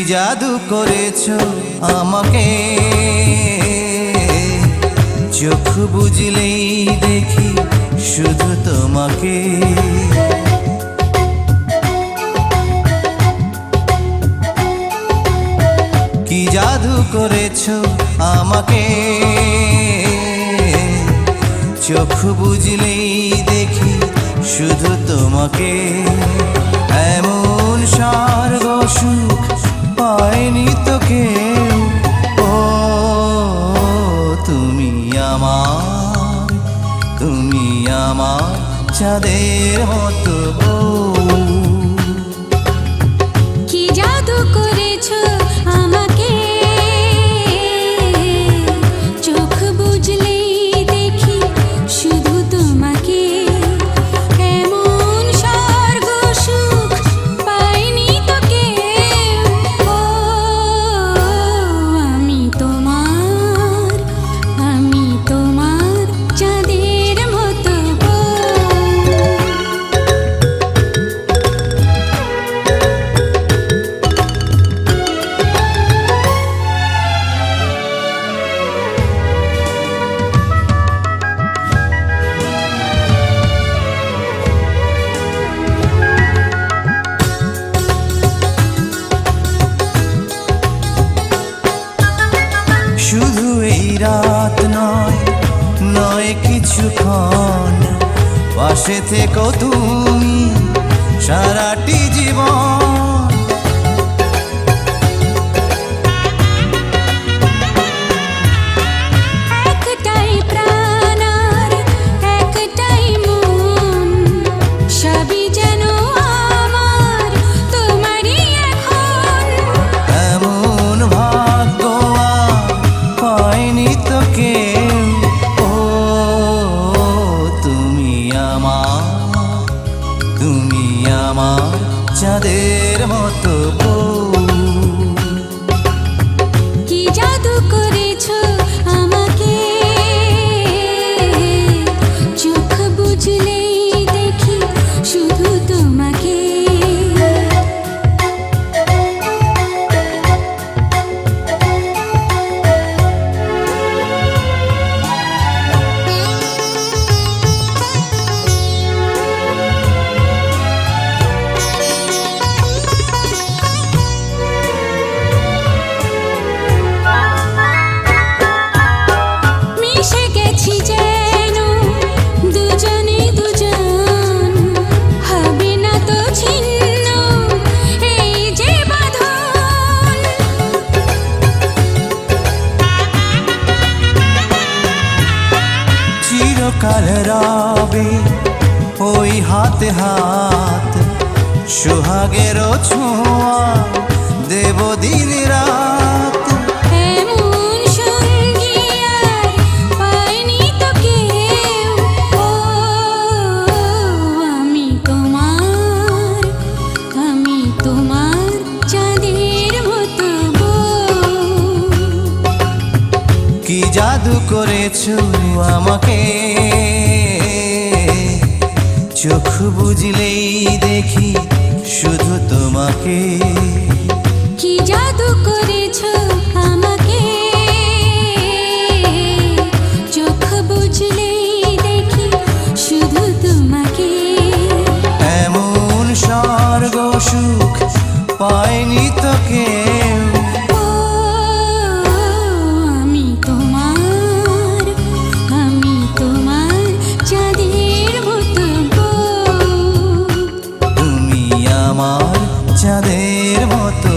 জাদু করেছো আমাকে, চোখ বুঝলেই দেখি শুধু তোমাকে। কি জাদু করেছো আমাকে, চোখ বুঝলেই দেখি শুধু তোমাকে। এমন স্বর্গ সুখ পায়নি তো কেউ। ও তুমি আমার চাঁদের মতো। কি জাদু করেছো আমাকে, চোখ বুঝলেই দেখি শুধু তোমাকে। এমন স্বর্গ সুখ পাইনি তো কেউ। ও আমি তোমার চাঁদের মতো। শুধু এই রাত নয় কিছুক্ষণ, পাশে থেকো তুমি সারাটি জীবন। একটাই প্রাণ আর একটাই মন, সবই যেন আমার তোমারই এখন। এমন ভাগ্য আর পায়নি তো কেউ। ও তুমি আমার চাঁদের মতো। কি জাদু করেছো আমাকে, চোখ বুঝলেই দেখি শুধু তোমাকে। মিশে গেছি যেন দুজনে দুজন, হবে না তো ছিন্ন এই যে বাঁধন। চিরকাল রবে ওই হাতে হাত, সোহাগেরও ছোঁয়া দেব দিন রাত। এমন সঙ্গী আর পাইনি তো কেউ। ও আমি তোমার চাঁদের মতো। কি জাদু করেছো আমাকে, চোখ বুঝলেই দেখি শুধু তোমাকে। কি জাদু করেছো আমাকে, চোখ বুঝলেই দেখি শুধু তোমাকে। এমন স্বর্গ সুখ পায়নি তো কেউ। ও আমি তোমার চাঁদের মতো। তুমি আমার চাঁদের মতো।